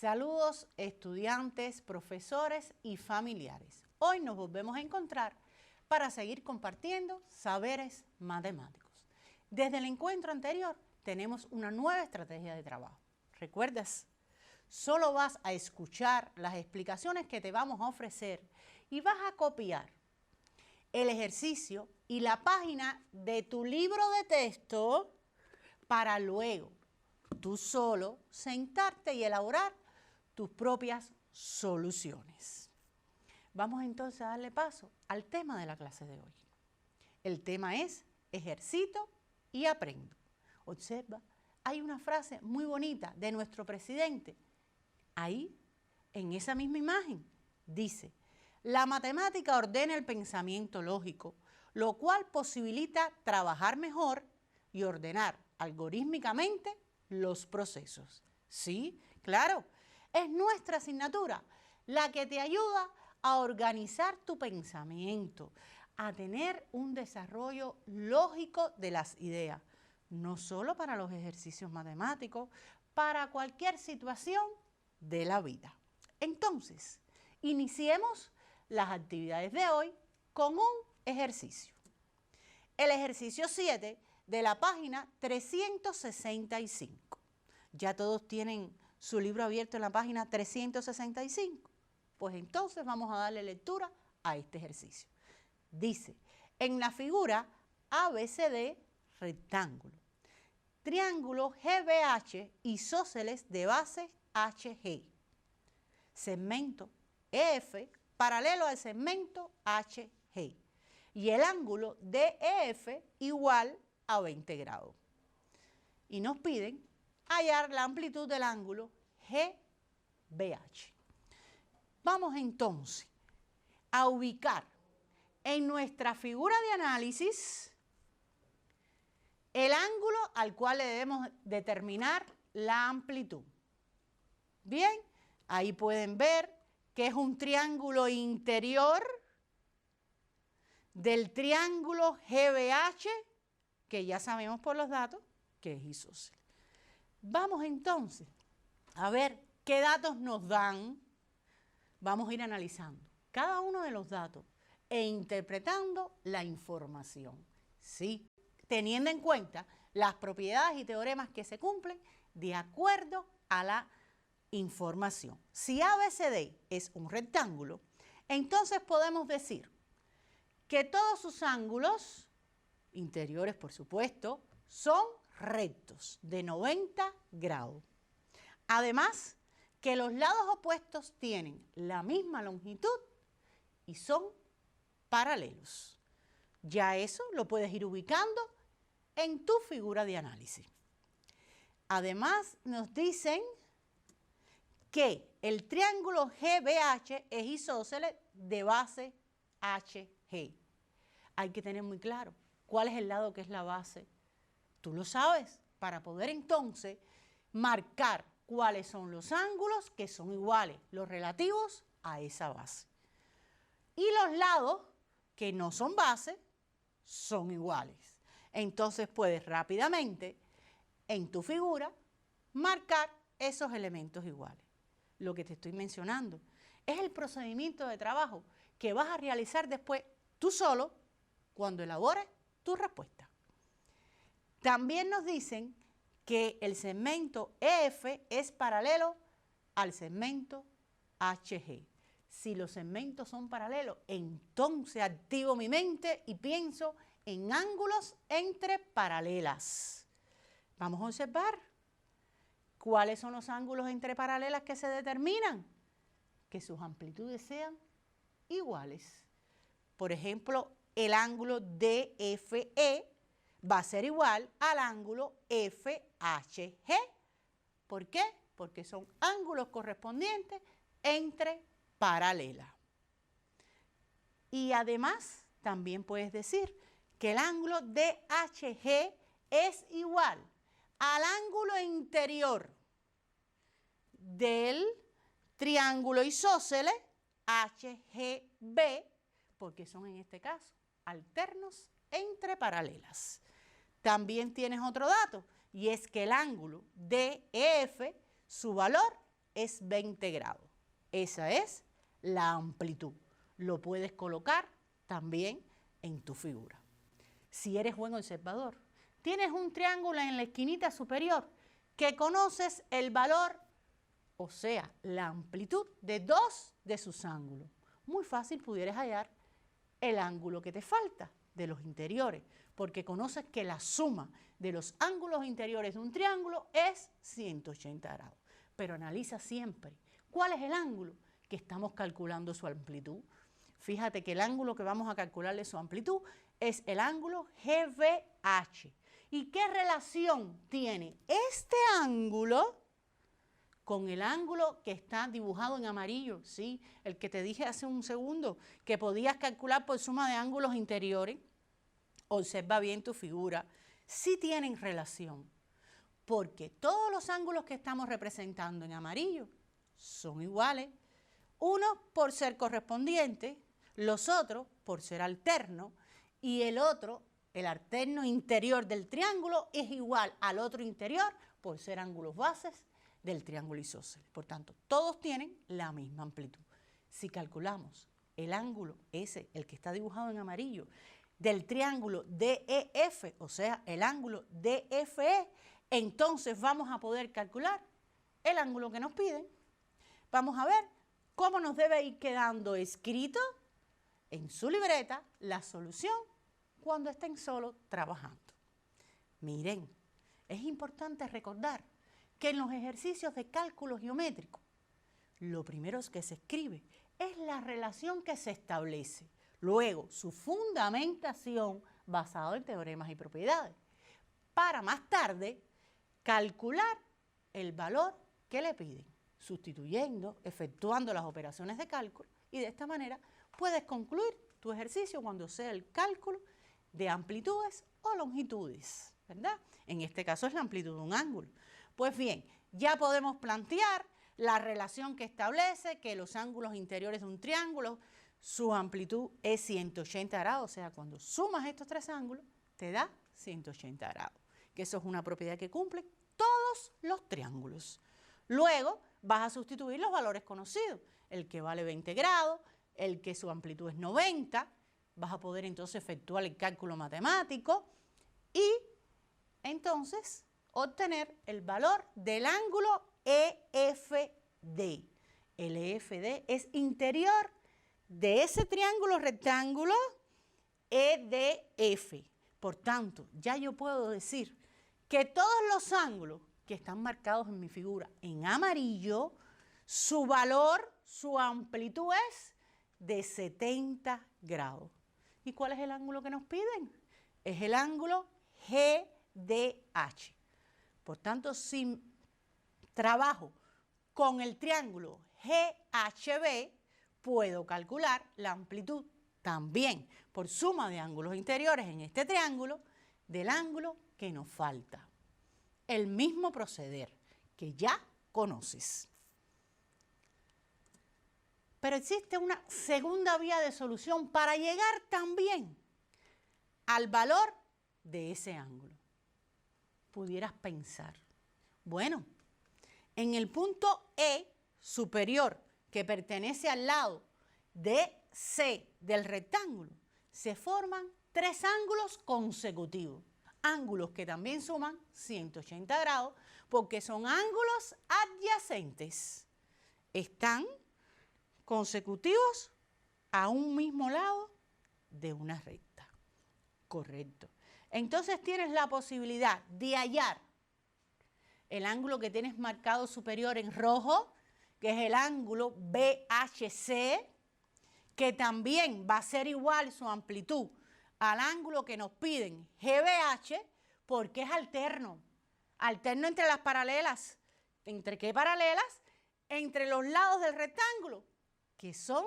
Saludos estudiantes, profesores y familiares. Hoy nos volvemos a encontrar para seguir compartiendo saberes matemáticos. Desde el encuentro anterior tenemos una nueva estrategia de trabajo. ¿Recuerdas? Solo vas a escuchar las explicaciones que te vamos a ofrecer y vas a copiar el ejercicio y la página de tu libro de texto para luego tú solo sentarte y elaborar tus propias soluciones. Vamos entonces a darle paso al tema de la clase de hoy. El tema es ejercito y aprendo. Observa, hay una frase muy bonita de nuestro presidente. Ahí, en esa misma imagen, dice: la matemática ordena el pensamiento lógico, lo cual posibilita trabajar mejor y ordenar algorítmicamente los procesos. Sí, claro, es nuestra asignatura la que te ayuda a organizar tu pensamiento, a tener un desarrollo lógico de las ideas, no solo para los ejercicios matemáticos, para cualquier situación de la vida. Entonces, iniciemos las actividades de hoy con un ejercicio. El ejercicio 7 de la página 365. ¿Ya todos tienen su libro abierto en la página 365? Pues entonces vamos a darle lectura a este ejercicio. Dice, en la figura ABCD rectángulo, triángulo GBH isósceles de base HG, segmento EF paralelo al segmento HG y el ángulo DEF igual a 20 grados. Y nos piden hallar la amplitud del ángulo GBH. Vamos entonces a ubicar en nuestra figura de análisis el ángulo al cual le debemos determinar la amplitud. Bien, ahí pueden ver que es un triángulo interior del triángulo GBH, que ya sabemos por los datos que es isósceles. Vamos entonces a ver qué datos nos dan. Vamos a ir analizando cada uno de los datos e interpretando la información. Sí, teniendo en cuenta las propiedades y teoremas que se cumplen de acuerdo a la información. Si ABCD es un rectángulo, entonces podemos decir que todos sus ángulos, interiores por supuesto, son rectos de 90 grados. Además, que los lados opuestos tienen la misma longitud y son paralelos. Ya eso lo puedes ir ubicando en tu figura de análisis. Además, nos dicen que el triángulo GBH es isósceles de base HG. Hay que tener muy claro cuál es el lado que es la base. Tú lo sabes, para poder entonces marcar cuáles son los ángulos que son iguales, los relativos a esa base. Y los lados que no son base son iguales. Entonces puedes rápidamente en tu figura marcar esos elementos iguales. Lo que te estoy mencionando es el procedimiento de trabajo que vas a realizar después tú solo cuando elabores tu respuesta. También nos dicen que el segmento EF es paralelo al segmento HG. Si los segmentos son paralelos, entonces activo mi mente y pienso en ángulos entre paralelas. Vamos a observar cuáles son los ángulos entre paralelas que se determinan. Que sus amplitudes sean iguales. Por ejemplo, el ángulo DFE va a ser igual al ángulo FHG. ¿Por qué? Porque son ángulos correspondientes entre paralelas. Y además, también puedes decir que el ángulo DHG es igual al ángulo interior del triángulo isósceles HGB, porque son en este caso alternos entre paralelas. También tienes otro dato, y es que el ángulo DEF, su valor es 20 grados. Esa es la amplitud. Lo puedes colocar también en tu figura. Si eres buen observador, tienes un triángulo en la esquinita superior que conoces el valor, o sea, la amplitud de 2 de sus ángulos. Muy fácil pudieras hallar el ángulo que te falta de los interiores, porque conoces que la suma de los ángulos interiores de un triángulo es 180 grados. Pero analiza siempre cuál es el ángulo que estamos calculando su amplitud. Fíjate que el ángulo que vamos a calcularle su amplitud es el ángulo GBH. ¿Y qué relación tiene este ángulo con el ángulo que está dibujado en amarillo? Sí, el que te dije hace un segundo, que podías calcular por suma de ángulos interiores. Observa bien tu figura. Sí tienen relación, porque todos los ángulos que estamos representando en amarillo son iguales. Uno por ser correspondiente, los otros por ser alternos, y el otro, el alterno interior del triángulo, es igual al otro interior por ser ángulos bases del triángulo isósceles. Por tanto, todos tienen la misma amplitud. Si calculamos el ángulo ese, el que está dibujado en amarillo, del triángulo DEF, o sea, el ángulo DFE, entonces vamos a poder calcular el ángulo que nos piden. Vamos a ver cómo nos debe ir quedando escrito en su libreta la solución cuando estén solo trabajando. Miren, es importante recordar que en los ejercicios de cálculo geométrico, lo primero que se escribe es la relación que se establece. Luego, su fundamentación basada en teoremas y propiedades, para más tarde calcular el valor que le piden, sustituyendo, efectuando las operaciones de cálculo, y de esta manera puedes concluir tu ejercicio cuando sea el cálculo de amplitudes o longitudes, ¿verdad? En este caso es la amplitud de un ángulo. Pues bien, ya podemos plantear la relación que establece que los ángulos interiores de un triángulo, su amplitud es 180 grados, o sea, cuando sumas estos tres ángulos, te da 180 grados, que eso es una propiedad que cumplen todos los triángulos. Luego vas a sustituir los valores conocidos, el que vale 20 grados, el que su amplitud es 90, vas a poder entonces efectuar el cálculo matemático y entonces obtener el valor del ángulo EFD. El EFD es interior de ese triángulo rectángulo EDF. Por tanto, ya yo puedo decir que todos los ángulos que están marcados en mi figura en amarillo, su valor, su amplitud es de 70 grados. ¿Y cuál es el ángulo que nos piden? Es el ángulo GDH. Por tanto, si trabajo con el triángulo GHB, puedo calcular la amplitud también por suma de ángulos interiores en este triángulo del ángulo que nos falta. El mismo proceder que ya conoces. Pero existe una segunda vía de solución para llegar también al valor de ese ángulo. Pudieras pensar, bueno, en el punto E superior que pertenece al lado de C del rectángulo, se forman tres ángulos consecutivos, ángulos que también suman 180 grados porque son ángulos adyacentes. Están consecutivos a un mismo lado de una recta. Correcto. Entonces tienes la posibilidad de hallar el ángulo que tienes marcado superior en rojo, que es el ángulo BHC, que también va a ser igual su amplitud al ángulo que nos piden GBH, porque es alterno. Alterno entre las paralelas. ¿Entre qué paralelas? Entre los lados del rectángulo, que son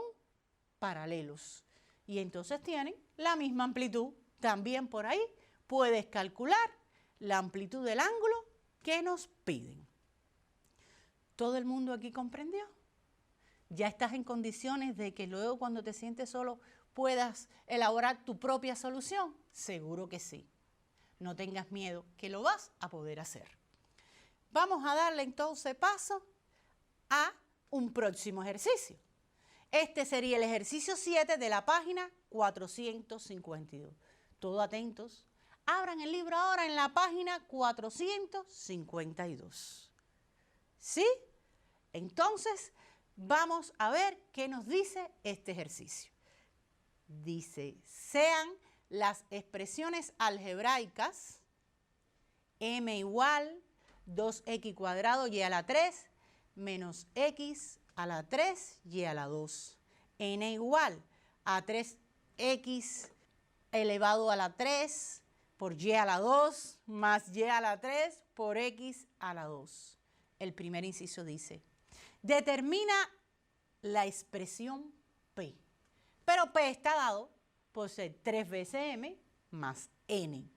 paralelos. Y entonces tienen la misma amplitud. También por ahí puedes calcular la amplitud del ángulo que nos piden. ¿Todo el mundo aquí comprendió? ¿Ya estás en condiciones de que luego cuando te sientes solo puedas elaborar tu propia solución? Seguro que sí. No tengas miedo, que lo vas a poder hacer. Vamos a darle entonces paso a un próximo ejercicio. Este sería el ejercicio 7 de la página 452. Todos atentos. Abran el libro ahora en la página 452. ¿Sí? Entonces, vamos a ver qué nos dice este ejercicio. Dice, sean las expresiones algebraicas m igual 2x cuadrado y a la 3 menos x a la 3 y a la 2. N igual a 3x elevado a la 3 por y a la 2 más y a la 3 por x a la 2. El primer inciso dice, determina la expresión P. Pero P está dado por ser 3 veces m más n.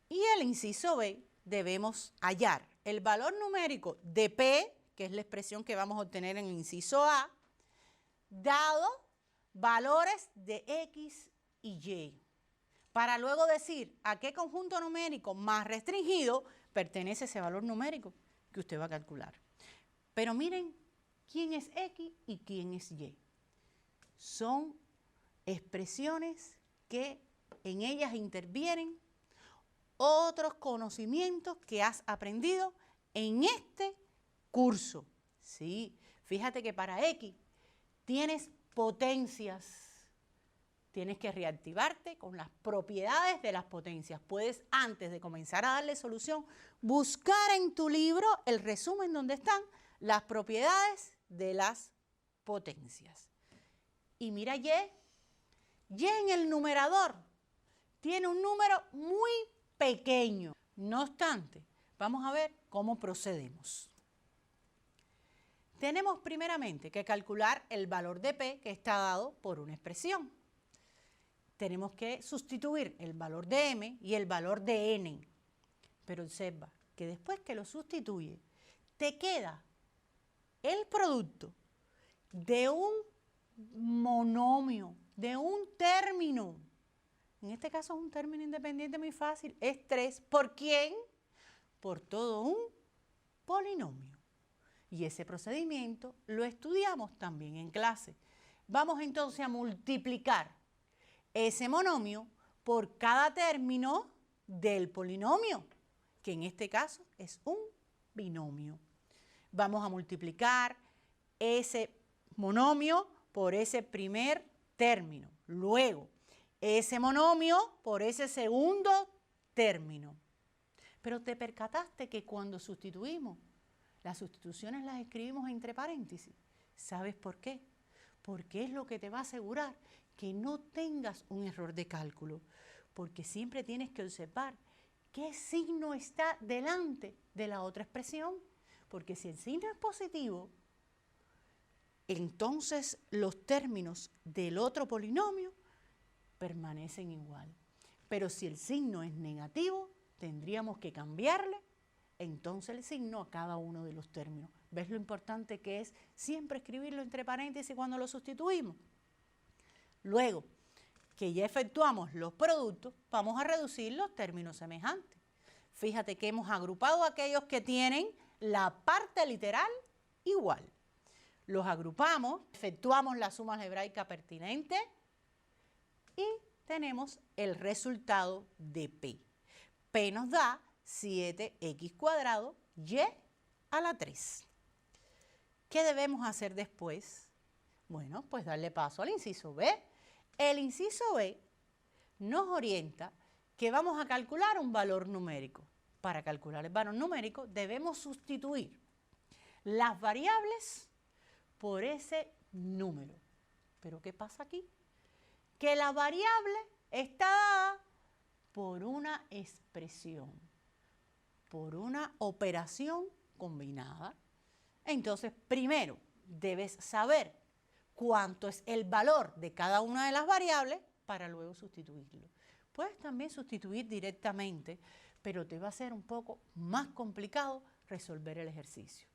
Y el inciso B, debemos hallar el valor numérico de P, que es la expresión que vamos a obtener en el inciso A, dado valores de X y Y, para luego decir a qué conjunto numérico más restringido pertenece ese valor numérico que usted va a calcular. Pero miren quién es X y quién es Y. Son expresiones que en ellas intervienen otros conocimientos que has aprendido en este curso. Sí, fíjate que para X tienes potencias. Tienes que reactivarte con las propiedades de las potencias. Puedes, antes de comenzar a darle solución, buscar en tu libro el resumen donde están las propiedades de las potencias. Y mira Y en el numerador tiene un número muy pequeño. No obstante, vamos a ver cómo procedemos. Tenemos primeramente que calcular el valor de P que está dado por una expresión. Tenemos que sustituir el valor de M y el valor de N. Pero observa que después que lo sustituye, te queda el producto de un monomio, de un término. En este caso es un término independiente muy fácil. Es 3. ¿Por quién? Por todo un polinomio. Y ese procedimiento lo estudiamos también en clase. Vamos entonces a multiplicar ese monomio por cada término del polinomio, que en este caso es un binomio. Vamos a multiplicar ese monomio por ese primer término. Luego, ese monomio por ese segundo término. Pero te percataste que cuando sustituimos, las sustituciones las escribimos entre paréntesis. ¿Sabes por qué? Porque es lo que te va a asegurar que no tengas un error de cálculo. Porque siempre tienes que observar qué signo está delante de la otra expresión. Porque si el signo es positivo, entonces los términos del otro polinomio permanecen igual. Pero si el signo es negativo, tendríamos que cambiarle entonces el signo a cada uno de los términos. ¿Ves lo importante que es siempre escribirlo entre paréntesis cuando lo sustituimos? Luego que ya efectuamos los productos, vamos a reducir los términos semejantes. Fíjate que hemos agrupado aquellos que tienen la parte literal igual. Los agrupamos, efectuamos la suma algebraica pertinente y tenemos el resultado de P. P nos da 7x cuadrado y a la 3. ¿Qué debemos hacer después? Bueno, pues darle paso al inciso B. El inciso B nos orienta que vamos a calcular un valor numérico. Para calcular el valor numérico debemos sustituir las variables por ese número. ¿Pero qué pasa aquí? Que la variable está dada por una expresión, por una operación combinada. Entonces, primero debes saber cuánto es el valor de cada una de las variables para luego sustituirlo. Puedes también sustituir directamente, pero te va a ser un poco más complicado resolver el ejercicio.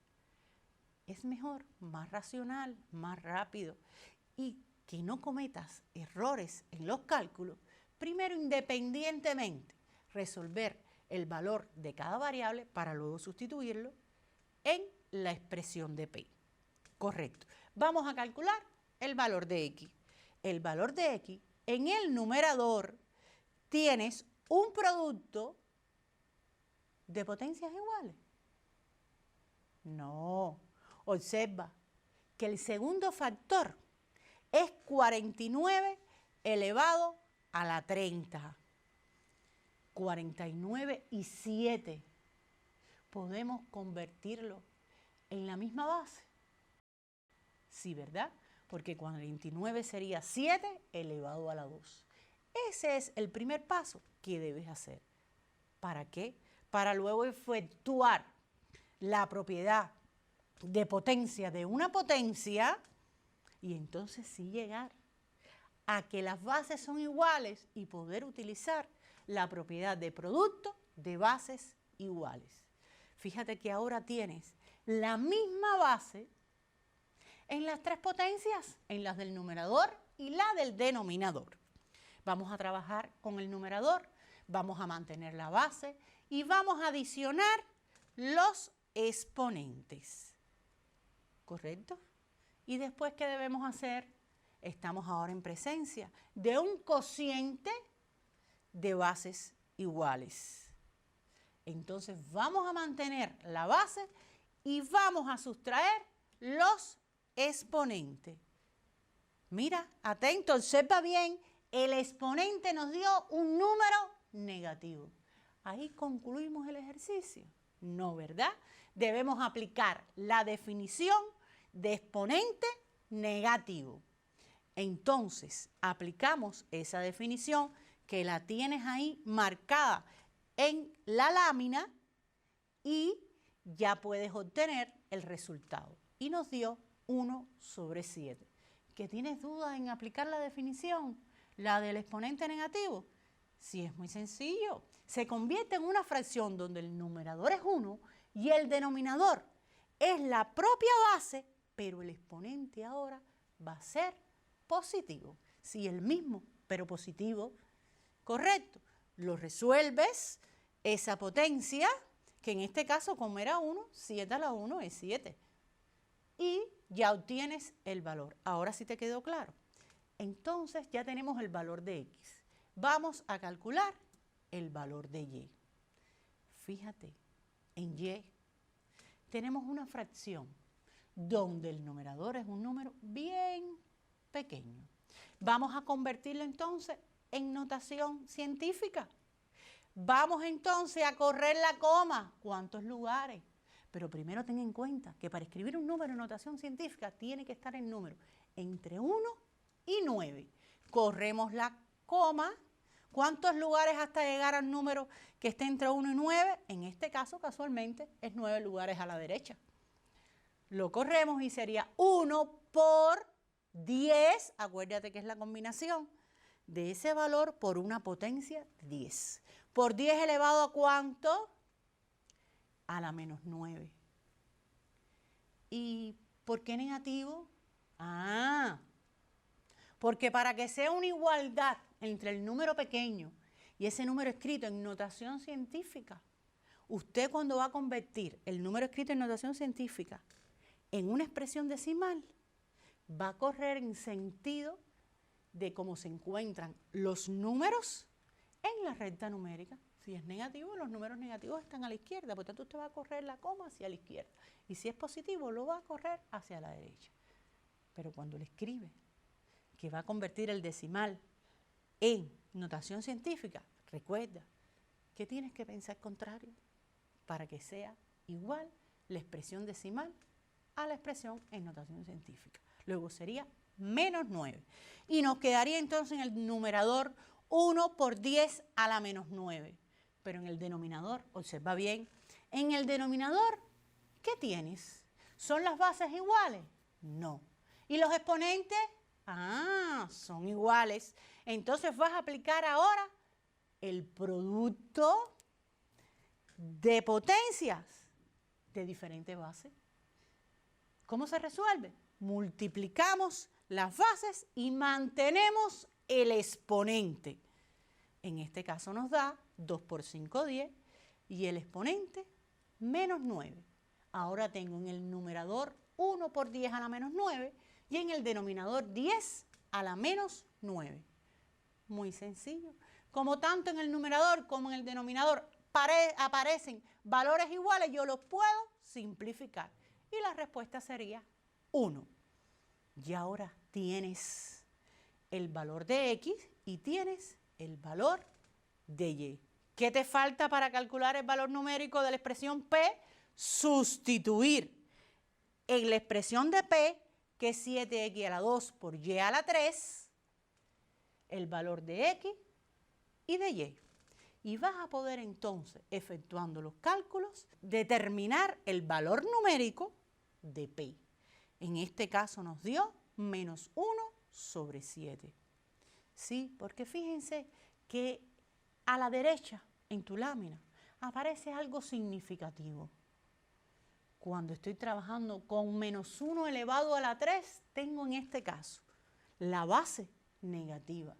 Es mejor, más racional, más rápido y que no cometas errores en los cálculos. Primero, independientemente, resolver el valor de cada variable para luego sustituirlo en la expresión de P. Correcto. Vamos a calcular el valor de X. El valor de X, en el numerador tienes un producto de potencias iguales. No. Observa que el segundo factor es 49 elevado a la 30. 49 y 7. ¿Podemos convertirlo en la misma base? Sí, ¿verdad? Porque 49 sería 7 elevado a la 2. Ese es el primer paso que debes hacer. ¿Para qué? Para luego efectuar la propiedad de potencia de una potencia y entonces sí llegar a que las bases son iguales y poder utilizar la propiedad de producto de bases iguales. Fíjate que ahora tienes la misma base en las tres potencias, en las del numerador y la del denominador. Vamos a trabajar con el numerador, vamos a mantener la base y vamos a adicionar los exponentes. ¿Correcto? Y después, ¿qué debemos hacer? Estamos ahora en presencia de un cociente de bases iguales. Entonces vamos a mantener la base y vamos a sustraer los exponentes. Mira, atento, observa bien, el exponente nos dio un número negativo. ¿Ahí concluimos el ejercicio? No, ¿verdad? Debemos aplicar la definición de exponente negativo. Entonces, aplicamos esa definición que la tienes ahí marcada en la lámina y ya puedes obtener el resultado. Y nos dio 1/7. ¿Que tienes dudas en aplicar la definición, la del exponente negativo? Sí, es muy sencillo. Se convierte en una fracción donde el numerador es 1 y el denominador es la propia base, pero el exponente ahora va a ser positivo. Sí, el mismo, pero positivo. Correcto. Lo resuelves, esa potencia, que en este caso, como era 1, 7 a la 1 es 7. Y ya obtienes el valor. Ahora sí te quedó claro. Entonces ya tenemos el valor de X. Vamos a calcular el valor de Y. Fíjate, en Y tenemos una fracción donde el numerador es un número bien pequeño. Vamos a convertirlo entonces en notación científica. Vamos entonces a correr la coma. ¿Cuántos lugares? Pero primero ten en cuenta que para escribir un número en notación científica tiene que estar el número entre 1 y 9. Corremos la coma. ¿Cuántos lugares hasta llegar al número que esté entre 1 y 9? En este caso, casualmente, es 9 lugares a la derecha. Lo corremos y sería 1 por 10. Acuérdate que es la combinación de ese valor por una potencia 10. ¿Por 10 elevado a cuánto? A la menos 9. ¿Y por qué negativo? Porque para que sea una igualdad entre el número pequeño y ese número escrito en notación científica, usted cuando va a convertir el número escrito en notación científica en una expresión decimal, va a correr en sentido de cómo se encuentran los números en la recta numérica. Si es negativo, los números negativos están a la izquierda, por tanto usted va a correr la coma hacia la izquierda. Y si es positivo, lo va a correr hacia la derecha. Pero cuando le escribe que va a convertir el decimal en notación científica, recuerda que tienes que pensar contrario para que sea igual la expresión decimal a la expresión en notación científica. Luego sería menos 9. Y nos quedaría entonces en el numerador 1 por 10 a la menos 9. Pero en el denominador, observa bien, en el denominador, ¿qué tienes? ¿Son las bases iguales? No. ¿Y los exponentes? Son iguales. Entonces vas a aplicar ahora el producto de potencias de diferentes bases. ¿Cómo se resuelve? Multiplicamos las bases y mantenemos el exponente. En este caso nos da 2 por 5, 10, y el exponente, menos 9. Ahora tengo en el numerador 1 por 10 a la menos 9 y en el denominador 10 a la menos 9. Muy sencillo. Como tanto en el numerador como en el denominador aparecen valores iguales, yo los puedo simplificar. Y la respuesta sería 1. Y ahora tienes el valor de X y tienes el valor de Y. ¿Qué te falta para calcular el valor numérico de la expresión P? Sustituir en la expresión de P, que es 7X a la 2 por Y a la 3, el valor de X y de Y. Y vas a poder entonces, efectuando los cálculos, determinar el valor numérico de P. En este caso nos dio menos 1 sobre 7. Sí, porque fíjense que a la derecha, en tu lámina, aparece algo significativo. Cuando estoy trabajando con menos 1 elevado a la 3, tengo en este caso la base negativa.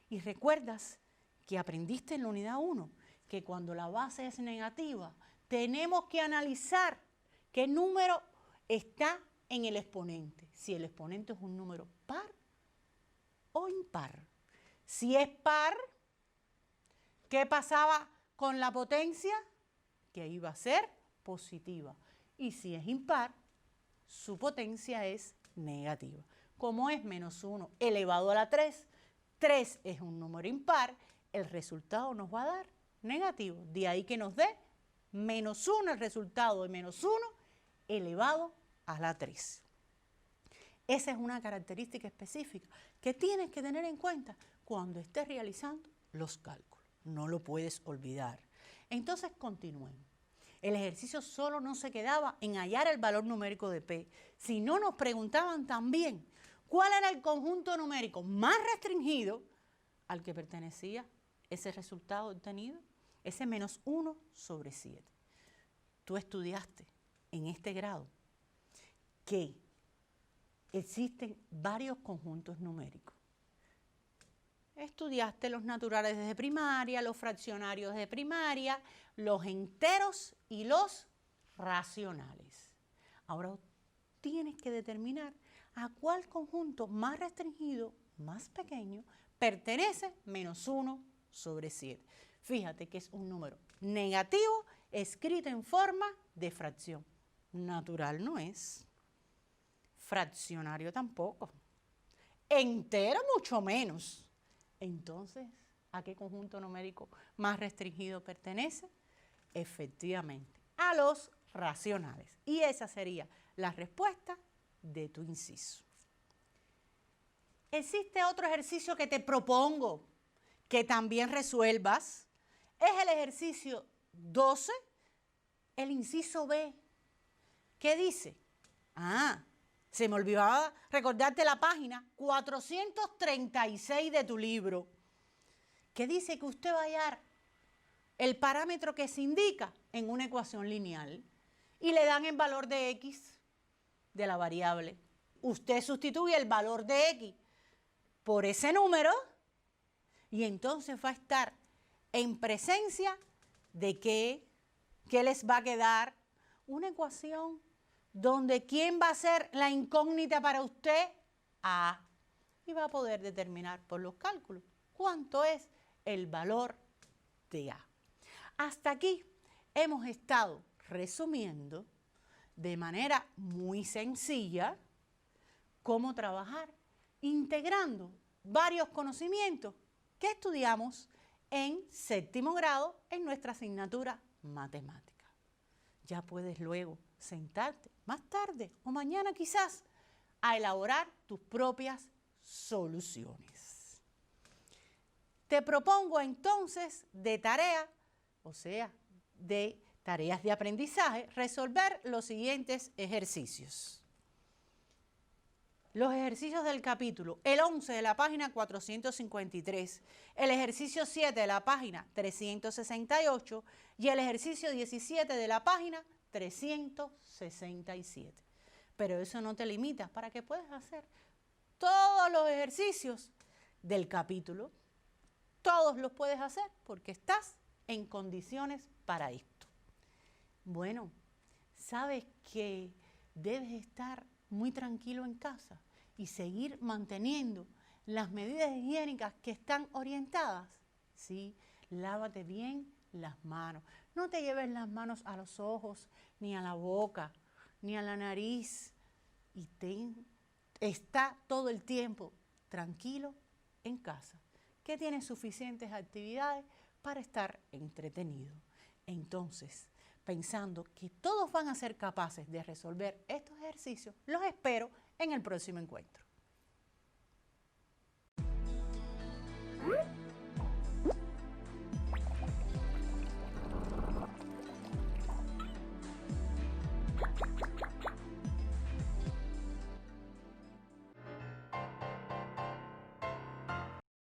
Y recuerdas que aprendiste en la unidad 1 que cuando la base es negativa, tenemos que analizar qué número está en el exponente. Si el exponente es un número par o impar. Si es par, ¿qué pasaba con la potencia? Que iba a ser positiva. Y si es impar, su potencia es negativa. Como es menos 1 elevado a la 3, 3 es un número impar, el resultado nos va a dar negativo. De ahí que nos dé menos 1, el resultado de menos 1 elevado a la 3. Esa es una característica específica que tienes que tener en cuenta cuando estés realizando los cálculos. No lo puedes olvidar. Entonces continuemos. El ejercicio solo no se quedaba en hallar el valor numérico de P, sino nos preguntaban también cuál era el conjunto numérico más restringido al que pertenecía ese resultado obtenido, ese menos 1 sobre 7. Tú estudiaste en este grado que existen varios conjuntos numéricos. Estudiaste los naturales desde primaria, los fraccionarios de primaria, los enteros y los racionales. Ahora tienes que determinar a cuál conjunto más restringido, más pequeño, pertenece menos 1 sobre 7. Fíjate que es un número negativo escrito en forma de fracción. Natural no es. Fraccionario tampoco. Entero mucho menos. Entonces, ¿a qué conjunto numérico más restringido pertenece? Efectivamente, a los racionales. Y esa sería la respuesta de tu inciso. Existe otro ejercicio que te propongo que también resuelvas. Es el ejercicio 12, el inciso B. ¿Qué dice? Se me olvidaba recordarte la página 436 de tu libro, que dice que usted va a hallar el parámetro que se indica en una ecuación lineal y le dan el valor de X de la variable. Usted sustituye el valor de X por ese número y entonces va a estar en presencia de ¿qué les va a quedar? Una ecuación donde ¿quién va a ser la incógnita para usted? A. Y va a poder determinar por los cálculos cuánto es el valor de A. Hasta aquí hemos estado resumiendo de manera muy sencilla cómo trabajar integrando varios conocimientos que estudiamos en séptimo grado en nuestra asignatura matemática. Ya puedes luego sentarte más tarde o mañana quizás a elaborar tus propias soluciones. Te propongo entonces de tarea, o sea, de tareas de aprendizaje, resolver los siguientes ejercicios. Los ejercicios del capítulo, el 11 de la página 453, el ejercicio 7 de la página 368 y el ejercicio 17 de la página 367. Pero eso no te limita para que puedas hacer todos los ejercicios del capítulo. Todos los puedes hacer porque estás en condiciones para esto. Bueno, sabes que debes estar muy tranquilo en casa y seguir manteniendo las medidas higiénicas que están orientadas. ¿Sí? Lávate bien las manos. No te lleves las manos a los ojos, ni a la boca, ni a la nariz. Y está todo el tiempo tranquilo en casa, que tienes suficientes actividades para estar entretenido. Entonces, pensando que todos van a ser capaces de resolver estos ejercicios, los espero en el próximo encuentro.